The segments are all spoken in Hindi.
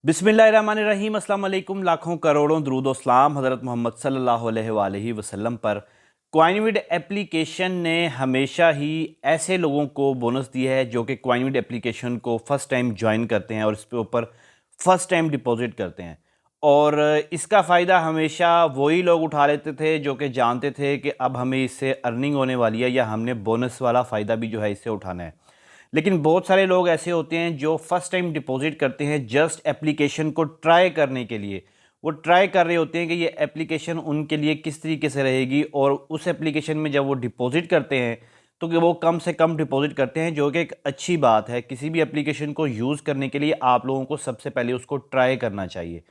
बिस्मिल्लाहिर्रहमानिर्रहीम अस्सलाम वालेकुम। लाखों करोड़ों दरूद व सलाम हज़रत मोहम्मद सल्लल्लाहु अलैहि वसल्लम पर। क्वाइनविड एप्लीकेशन ने हमेशा ही ऐसे लोगों को बोनस दिया है जो कि क्वाइनविड एप्लीकेशन को फ़र्स्ट टाइम ज्वाइन करते हैं और इस पे ऊपर फ़र्स्ट टाइम डिपॉजिट करते हैं। और इसका फ़ायदा हमेशा वही लोग उठा लेते थे जो कि जानते थे कि अब हमें इससे अर्निंग होने वाली है या हमने बोनस वाला फ़ायदा भी जो है इससे उठाना है। लेकिन बहुत सारे लोग ऐसे होते हैं जो फर्स्ट टाइम डिपॉजिट करते हैं जस्ट एप्लीकेशन को ट्राई करने के लिए। वो ट्राई कर रहे होते हैं कि ये एप्लीकेशन उनके लिए किस तरीके से रहेगी, और उस एप्लीकेशन में जब वो डिपॉजिट करते हैं तो कि वो कम से कम डिपॉजिट करते हैं, जो कि एक अच्छी बात है। किसी भी एप्लीकेशन को यूज़ करने के लिए आप लोगों को सबसे पहले उसको ट्राई करना चाहिए।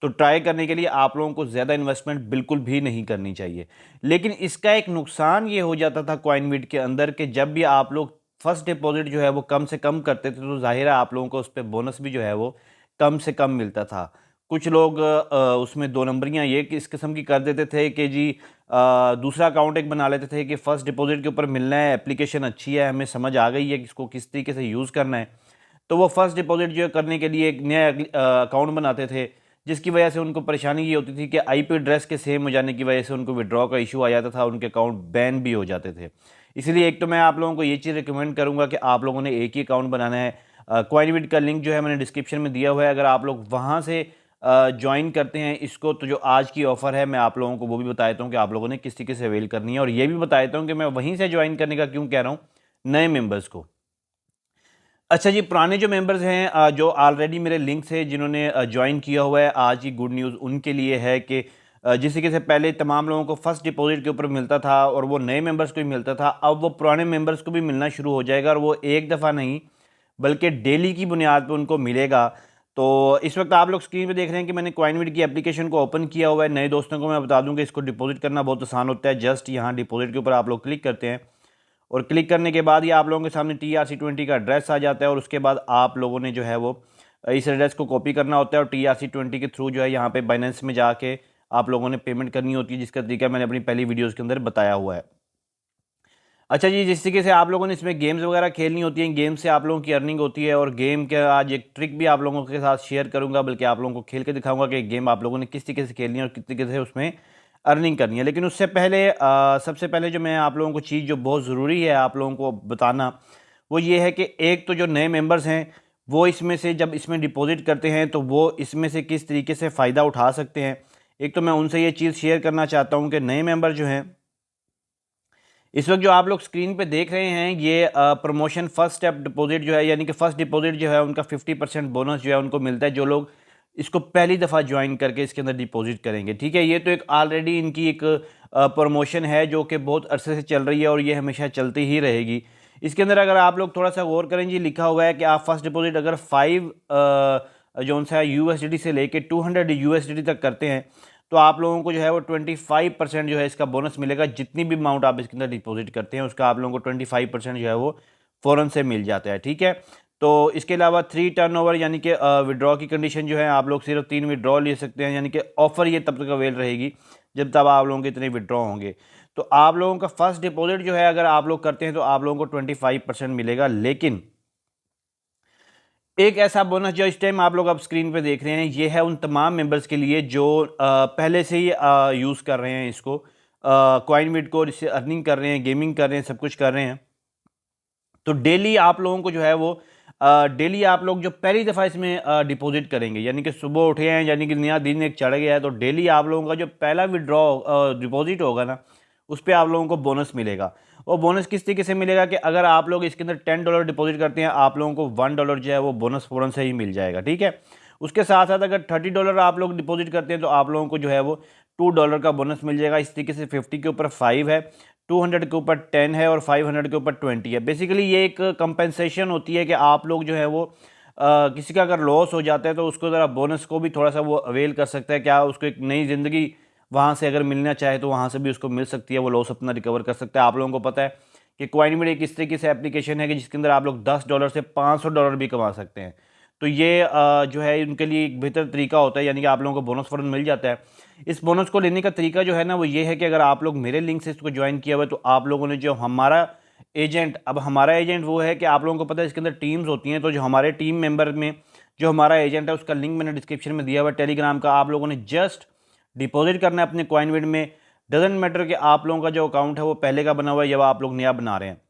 तो ट्राई करने के लिए आप लोगों को ज़्यादा इन्वेस्टमेंट बिल्कुल भी नहीं करनी चाहिए। लेकिन इसका एक नुकसान ये हो जाता था कॉइनबिट के अंदर कि जब भी आप लोग फर्स्ट डिपॉजिट जो है वो कम से कम करते थे तो ज़ाहिर है आप लोगों को उस पे बोनस भी जो है वो कम से कम मिलता था। कुछ लोग उसमें 2 नंबरियाँ ये कि इस किस्म की कर देते थे कि जी दूसरा अकाउंट एक बना लेते थे कि फ़र्स्ट डिपॉजिट के ऊपर मिलना है, एप्लीकेशन अच्छी है, हमें समझ आ गई है कि इसको किस तरीके से यूज़ करना है। तो वो फर्स्ट डिपॉजिट जो है करने के लिए एक नया अकाउंट बनाते थे, जिसकी वजह से उनको परेशानी ये होती थी कि आईपी एड्रेस के सेम हो जाने की वजह से उनको विड्रॉ का इशू आ जाता था, उनके अकाउंट बैन भी हो जाते थे। इसलिए एक तो मैं आप लोगों को ये चीज़ रिकमेंड करूंगा कि आप लोगों ने एक ही अकाउंट बनाना है। क्वाइनबिट का लिंक जो है मैंने डिस्क्रिप्शन में दिया हुआ है, अगर आप लोग वहाँ से ज्वाइन करते हैं इसको तो जो आज की ऑफ़र है मैं आप लोगों को वो भी बता देता हूँ कि आप लोगों ने किस तरीके से अवेल करनी है, और ये भी बता देता हूँ कि मैं वहीं से ज्वाइन करने का क्यों कह रहा हूँ नए मेंबर्स को। अच्छा जी, पुराने जो मेंबर्स हैं जो ऑलरेडी मेरे लिंक से जिन्होंने ज्वाइन किया हुआ है, आज की गुड न्यूज़ उनके लिए है कि जिस तरीके से पहले तमाम लोगों को फर्स्ट डिपॉजिट के ऊपर मिलता था और वो नए मेंबर्स को भी मिलता था, अब वो पुराने मेंबर्स को भी मिलना शुरू हो जाएगा, और वो एक दफ़ा नहीं बल्कि डेली की बुनियाद पे उनको मिलेगा। तो इस वक्त आप लोग स्क्रीन पे देख रहे हैं कि मैंने क्वाइनबिट की एप्लीकेशन को ओपन किया हुआ है। नए दोस्तों को मैं बता दूं कि इसको डिपॉजिट करना बहुत आसान होता है। जस्ट यहाँ डिपॉजिट के ऊपर आप लोग क्लिक करते हैं और क्लिक करने के बाद ये आप लोगों के सामने TRC20 का एड्रेस आ जाता है, और उसके बाद आप लोगों ने जो है वो इस एड्रेस को कॉपी करना होता है और TRC20 के थ्रू जो है यहाँ पे बाइनेंस में जाके आप लोगों ने पेमेंट करनी होती है, जिसका तरीका मैंने अपनी पहली वीडियोज़ के अंदर बताया हुआ है। अच्छा जी, जिस तरीके से आप लोगों ने इसमें गेम्स वगैरह खेलनी होती हैं, गेम से आप लोगों की अर्निंग होती है, और गेम के आज एक ट्रिक भी आप लोगों के साथ शेयर करूंगा, बल्कि आप लोगों को खेल के दिखाऊंगा कि गेम आप लोगों ने किस तरीके से खेलनी है और किस तरीके से उसमें अर्निंग करनी है। लेकिन उससे पहले सबसे पहले जो मैं आप लोगों को चीज़ जो बहुत ज़रूरी है आप लोगों को बताना, वो ये है कि एक तो जो नए मेंबर्स हैं वो इसमें से जब इसमें डिपॉजिट करते हैं तो वो इसमें से किस तरीके से फ़ायदा उठा सकते हैं। एक तो मैं उनसे ये चीज़ शेयर करना चाहता हूँ कि नए मेंबर जो हैं इस वक्त जो आप लोग स्क्रीन पे देख रहे हैं ये प्रमोशन फर्स्ट स्टेप डिपॉजिट जो है, यानी कि फर्स्ट डिपॉजिट जो है उनका 50% बोनस जो है उनको मिलता है जो लोग इसको पहली दफ़ा ज्वाइन करके इसके अंदर डिपॉजिट करेंगे। ठीक है, ये तो एक ऑलरेडी इनकी एक प्रमोशन है जो कि बहुत अरसे से चल रही है और ये हमेशा चलती ही रहेगी। इसके अंदर अगर आप लोग थोड़ा सा गौर करें जी, लिखा हुआ है कि आप फर्स्ट डिपॉजिट अगर 5 जो सा USDT से लेके 200 USDT तक करते हैं तो आप लोगों को जो है वो 25% जो है इसका बोनस मिलेगा। जितनी भी अमाउंट आप इसके अंदर डिपॉजिट करते हैं उसका आप लोगों को 25% जो है वो फ़ौरन से मिल जाता है। ठीक है, तो इसके अलावा 3 टर्नओवर यानी कि विड्रॉ की कंडीशन जो है आप लोग सिर्फ 3 विड्रॉ ले सकते हैं, यानी कि ऑफ़र ये तब तक अवेल रहेगी जब तक आप लोगों के इतने विड्रॉ होंगे। तो आप लोगों का फर्स्ट डिपॉजिट जो है अगर आप लोग करते हैं तो आप लोगों को 25% मिलेगा। लेकिन एक ऐसा बोनस जो इस टाइम आप लोग अब स्क्रीन पे देख रहे हैं ये है उन तमाम मेंबर्स के लिए जो पहले से ही यूज़ कर रहे हैं इसको, कॉइनबिट को, इससे अर्निंग कर रहे हैं, गेमिंग कर रहे हैं, सब कुछ कर रहे हैं। तो डेली आप लोगों को जो है वो डेली आप लोग जो पहली दफ़ा इसमें डिपॉजिट करेंगे, यानी कि सुबह उठे हैं, यानी कि नया दिन एक चढ़ गया है, तो डेली आप लोगों का जो पहला विड्रॉ डिपॉजिट होगा ना उस पर आप लोगों को बोनस मिलेगा। और बोनस किस तरीके से मिलेगा कि अगर आप लोग इसके अंदर $10 डिपॉजिट करते हैं आप लोगों को $1 जो है वो बोनस फ़ौरन से ही मिल जाएगा। ठीक है, उसके साथ साथ अगर $30 आप लोग डिपॉजिट करते हैं तो आप लोगों को जो है वो $2 का बोनस मिल जाएगा। इस तरीके से 50 के ऊपर 5 है, 200 के ऊपर 10 है और 500 के ऊपर 20 है। बेसिकली ये एक कंपेंसेशन होती है कि आप लोग जो है वो किसी का अगर लॉस हो जाता है तो उसको ज़रा बोनस को भी थोड़ा सा वो अवेल कर सकता है, क्या उसको एक नई ज़िंदगी वहाँ से अगर मिलना चाहे तो वहाँ से भी उसको मिल सकती है, वो लॉस अपना रिकवर कर सकता है। आप लोगों को पता है कि क्वाइनबिट एक इस तरीके से एप्लीकेशन है कि जिसके अंदर आप लोग $10 से $500 भी कमा सकते हैं। तो ये जो है उनके लिए एक बेहतर तरीका होता है, यानी कि आप लोगों को बोनस फ़ौरन मिल जाता है। इस बोनस को लेने का तरीका जो है ना वो ये है कि अगर आप लोग मेरे लिंक से इसको ज्वाइन किया हुआ है तो आप लोगों ने जो हमारा एजेंट, अब हमारा एजेंट वो है कि आप लोगों को पता है इसके अंदर टीम्स होती हैं, तो जो हमारे टीम मेंबर में जो हमारा एजेंट है उसका लिंक मैंने डिस्क्रिप्शन में दिया हुआ है टेलीग्राम का। आप लोगों ने जस्ट डिपॉजिट करना है अपने कॉइनबिट में। डजेंट मैटर कि आप लोगों का जो अकाउंट है वो पहले का बना हुआ है या आप लोग नया बना रहे हैं,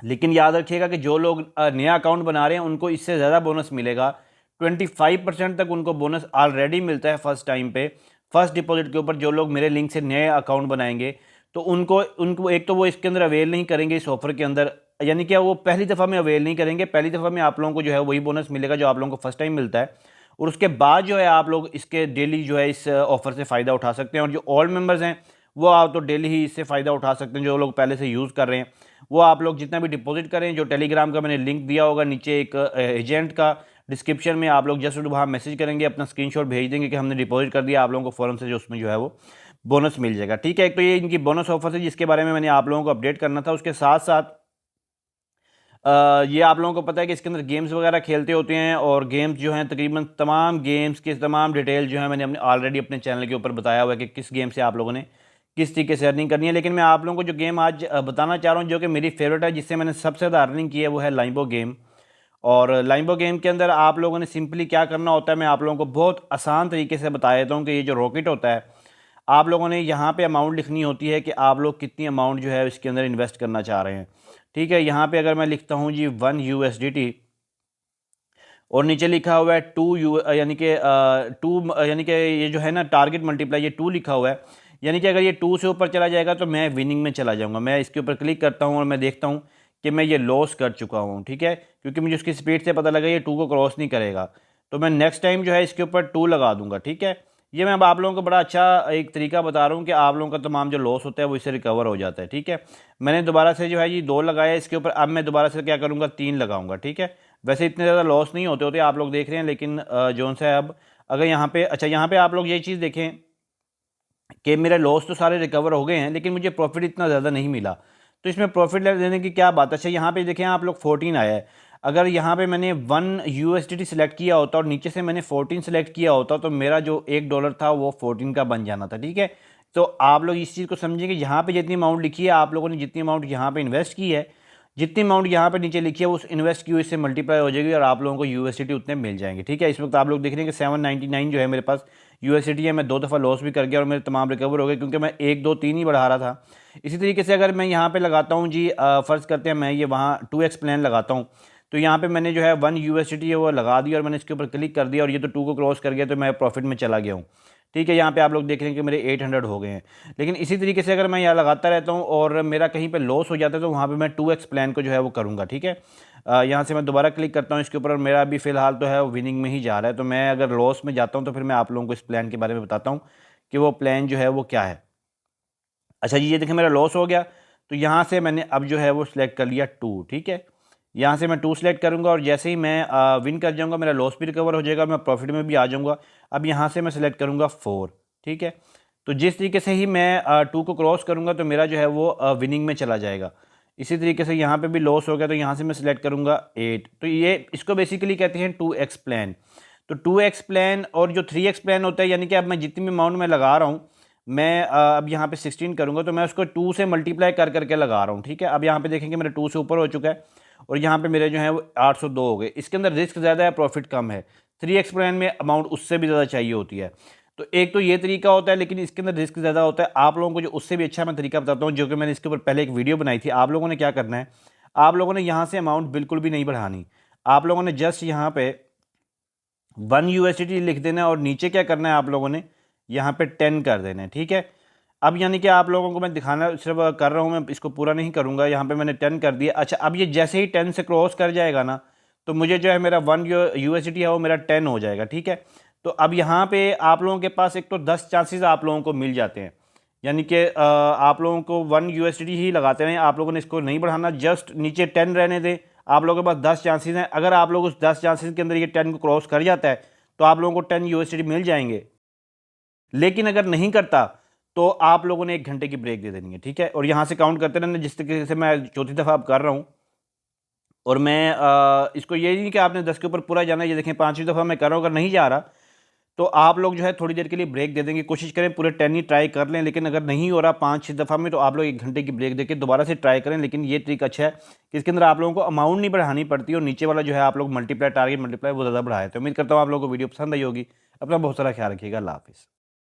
लेकिन याद रखिएगा कि जो लोग नया अकाउंट बना रहे हैं उनको इससे ज़्यादा बोनस मिलेगा। 25% तक उनको बोनस ऑलरेडी मिलता है फर्स्ट टाइम पे, फर्स्ट डिपॉजिट के ऊपर। जो लोग मेरे लिंक से नए अकाउंट बनाएंगे तो उनको उनको एक तो वो इसके अंदर अवेल नहीं करेंगे इस ऑफर के अंदर, यानी कि वो पहली दफ़ा में अवेल नहीं करेंगे। पहली दफ़ा में आप लोगों को जो है वही बोनस मिलेगा जो आप लोगों को फर्स्ट टाइम मिलता है, और उसके बाद जो है आप लोग इसके डेली जो है इस ऑफर से फ़ायदा उठा सकते हैं। और जो ओल्ड मेंबर्स हैं वो आप तो डेली ही इससे फ़ायदा उठा सकते हैं। जो लोग पहले से यूज़ कर रहे हैं वो आप लोग जितना भी डिपॉजिट करें, जो टेलीग्राम का मैंने लिंक दिया होगा नीचे एक एजेंट का डिस्क्रिप्शन में, आप लोग जस्ट वहाँ मैसेज करेंगे, अपना स्क्रीनशॉट भेज देंगे कि हमने डिपॉजिट कर दिया, आप लोगों को फ़ौरन से जो उसमें जो है वो बोनस मिल जाएगा। ठीक है, एक तो ये इनकी बोनस ऑफर है जिसके बारे में मैंने आप लोगों को अपडेट करना था। उसके साथ साथ ये आप लोगों को पता है कि इसके अंदर गेम्स वगैरह खेलते होते हैं, और गेम्स जो हैं तकरीबन तमाम गेम्स के तमाम डिटेल जो है मैंने अपने ऑलरेडी अपने चैनल के ऊपर बताया हुआ है कि किस गेम से आप लोगों ने किस तरीके से अर्निंग करनी है। लेकिन मैं आप लोगों को जो गेम आज बताना चाह रहा हूँ जो कि मेरी फेवरेट है, जिससे मैंने सबसे ज़्यादा अर्निंग की है, वो है लाइम्बो गेम। और लाइम्बो गेम के अंदर आप लोगों ने सिंपली क्या करना होता है, मैं आप लोगों को बहुत आसान तरीके से बता देता हूँ कि ये जो रॉकेट होता है, आप लोगों ने यहाँ पे अमाउंट लिखनी होती है कि आप लोग कितनी अमाउंट जो है इसके अंदर इन्वेस्ट करना चाह रहे हैं। ठीक है, यहाँ पे अगर मैं लिखता हूँ जी 1 USDT, और नीचे लिखा हुआ है 2 यानी कि 2 यानी कि ये जो है ना टारगेट मल्टीप्लाई, ये 2 लिखा हुआ है, यानी कि अगर ये 2 से ऊपर चला जाएगा तो मैं विनिंग में चला जाऊँगा। मैं इसके ऊपर क्लिक करता हूँ और मैं देखता हूँ कि मैं ये लॉस कर चुका हूँ। ठीक है, क्योंकि मुझे उसकी स्पीड से पता लगा ये 2 को क्रॉस नहीं करेगा, तो मैं नेक्स्ट टाइम जो है इसके ऊपर 2 लगा दूंगा। ठीक है, ये मैं अब आप लोगों को बड़ा अच्छा एक तरीका बता रहा हूँ कि आप लोगों का तमाम जो लॉस होता है वो इससे रिकवर हो जाता है। ठीक है, मैंने दोबारा से जो है ये 2 लगाया इसके ऊपर, अब मैं दोबारा से क्या करूँगा 3 लगाऊंगा। ठीक है, वैसे इतने ज़्यादा लॉस नहीं होते होते, आप लोग देख रहे हैं, लेकिन जोन सा है अब अगर यहाँ पे, अच्छा यहाँ पे आप लोग ये चीज़ देखें कि मेरे लॉस तो सारे रिकवर हो गए हैं लेकिन मुझे प्रॉफिट इतना ज़्यादा नहीं मिला। तो इसमें प्रॉफिट देने की क्या बात है। अच्छा यहाँ पे देखें आप लोग 14 आया है, अगर यहाँ पे मैंने 1 USDT सेलेक्ट किया होता और नीचे से मैंने 14 सेलेक्ट किया होता तो मेरा जो $1 था वो 14 का बन जाना था। ठीक है, तो आप लोग इस चीज़ को समझें कि यहाँ पे जितनी अमाउंट लिखी है, आप लोगों ने जितनी अमाउंट यहाँ पे इन्वेस्ट की है, जितनी अमाउंट यहाँ पे नीचे लिखी है उस इन्वेस्ट की हुई से मल्टीप्लाई हो जाएगी और आप लोगों को USDT उतने मिल जाएंगे। ठीक है, इस वक्त आप लोग देख रहे हैं कि 799 जो है मेरे पास USDT है। मैं 2 दफ़ा लॉस भी कर गया और मेरे तमाम रिकवर हो गए, क्योंकि मैं 1 2 3 ही बढ़ा रहा था। इसी तरीके से अगर मैं यहाँ पे लगाता हूँ जी, फ़र्ज़ करते हैं मैं ये वहाँ 2x प्लान लगाता हूँ, तो यहाँ पे मैंने जो है 1 USDT है वो लगा दिया और मैंने इसके ऊपर क्लिक कर दिया और ये तो 2 को क्रॉस कर गया, तो मैं प्रॉफिट में चला गया हूँ। ठीक है, यहाँ पे आप लोग देख रहे हैं कि मेरे 800 हो गए हैं। लेकिन इसी तरीके से अगर मैं यहाँ लगाता रहता हूँ और मेरा कहीं पे लॉस हो जाता है तो वहाँ पे मैं 2x प्लान को जो है वो करूँगा। ठीक है, यहाँ से मैं दोबारा क्लिक करता हूँ इसके ऊपर और मेरा अभी फ़िलहाल तो है वो विनिंग में ही जा रहा है। तो मैं अगर लॉस में जाता हूँ तो फिर मैं आप लोगों को इस प्लान के बारे में बताता हूँ कि वो प्लान जो है वो क्या है। अच्छा जी, ये देखिए मेरा लॉस हो गया, तो यहाँ से मैंने अब जो है वो सिलेक्ट कर लिया 2। ठीक है, यहाँ से मैं 2 सेलेक्ट करूँगा और जैसे ही मैं विन कर जाऊँगा मेरा लॉस भी रिकवर हो जाएगा, मैं प्रॉफिट में भी आ जाऊँगा। अब यहाँ से मैं सेलेक्ट करूँगा 4। ठीक है, तो जिस तरीके से ही मैं 2 को क्रॉस करूँगा तो मेरा जो है वो विनिंग में चला जाएगा। इसी तरीके से यहाँ पे भी लॉस हो गया तो यहाँ से मैं सिलेक्ट करूँगा 8। तो ये इसको बेसिकली कहते हैं 2x प्लान। तो 2x प्लान और जो 3x प्लान होता है, यानी कि अब मैं जितनी भी अमाउंट में लगा रहा हूँ, मैं अब यहाँ पे 16 करूँगा तो मैं उसको 2 से मल्टीप्लाई कर करके लगा रहा हूँ। ठीक है, अब यहाँ पे देखेंगे मेरा 2 से ऊपर हो चुका है और यहाँ पे मेरे जो है वो 802 हो गए। इसके अंदर रिस्क ज़्यादा है, प्रॉफिट कम है। 3x प्लान में अमाउंट उससे भी ज़्यादा चाहिए होती है। तो एक तो ये तरीका होता है, लेकिन इसके अंदर रिस्क ज़्यादा होता है। आप लोगों को जो उससे भी अच्छा मैं तरीका बताता हूँ, जो कि मैंने इसके ऊपर पहले एक वीडियो बनाई थी। आप लोगों ने क्या करना है, आप लोगों ने यहाँ से अमाउंट बिल्कुल भी नहीं बढ़ानी। आप लोगों ने जस्ट यहाँ पे 1 USDT लिख देना है और नीचे क्या करना है, आप लोगों ने यहाँ पे 10 कर देना है। ठीक है, अब यानी कि आप लोगों को मैं दिखाना सिर्फ कर रहा हूँ, मैं इसको पूरा नहीं करूँगा। यहाँ पे मैंने 10 कर दिया। अच्छा, अब ये जैसे ही 10 से क्रॉस कर जाएगा ना, तो मुझे जो है मेरा 1 USDT है वो मेरा 10 हो जाएगा। ठीक है, तो अब यहाँ पे आप लोगों के पास एक तो 10 चांसेस आप लोगों को मिल जाते हैं, यानी कि आप लोगों को 1 USDT ही लगाते रहें। आप लोगों ने इसको नहीं बढ़ाना, जस्ट नीचे 10 रहने दें। आप लोगों के पास 10 चांसेस हैं, अगर आप लोग उस 10 चांसेस के अंदर ये 10 को क्रॉस कर जाता है तो आप लोगों को 10 USDT मिल जाएंगे। लेकिन अगर नहीं करता तो आप लोगों ने 1 घंटे की ब्रेक दे देनी है। ठीक है, और यहाँ से काउंट करते रहना, जिस तरीके से मैं चौथी दफ़ा अब कर रहा हूँ। और मैं इसको ये नहीं कि आपने 10 के ऊपर पूरा जाना है, ये देखें 5वीं दफ़ा मैं कर रहा हूँ। अगर नहीं जा रहा तो आप लोग जो है थोड़ी देर के लिए ब्रेक दे देंगे, कोशिश करें पूरे 10 ही ट्राई कर लें, लेकिन अगर नहीं हो रहा 5-6 दफ़ा में तो आप लोग 1 घंटे की ब्रेक देके दोबारा से ट्राई करें। लेकिन ये ट्रिक अच्छा है कि इसके अंदर आप लोगों को अमाउंट नहीं बढ़ानी पड़ती और नीचे वाला जो है आप लोग मल्टीप्लाई, टारगेट मल्टीप्लाई वो ज़्यादा बढ़ाए। तो उम्मीद करता हूँ आप लोगों को वीडियो पसंद आई होगी। अपना बहुत सारा ख्याल रखिएगा। अल्लाह हाफिज़।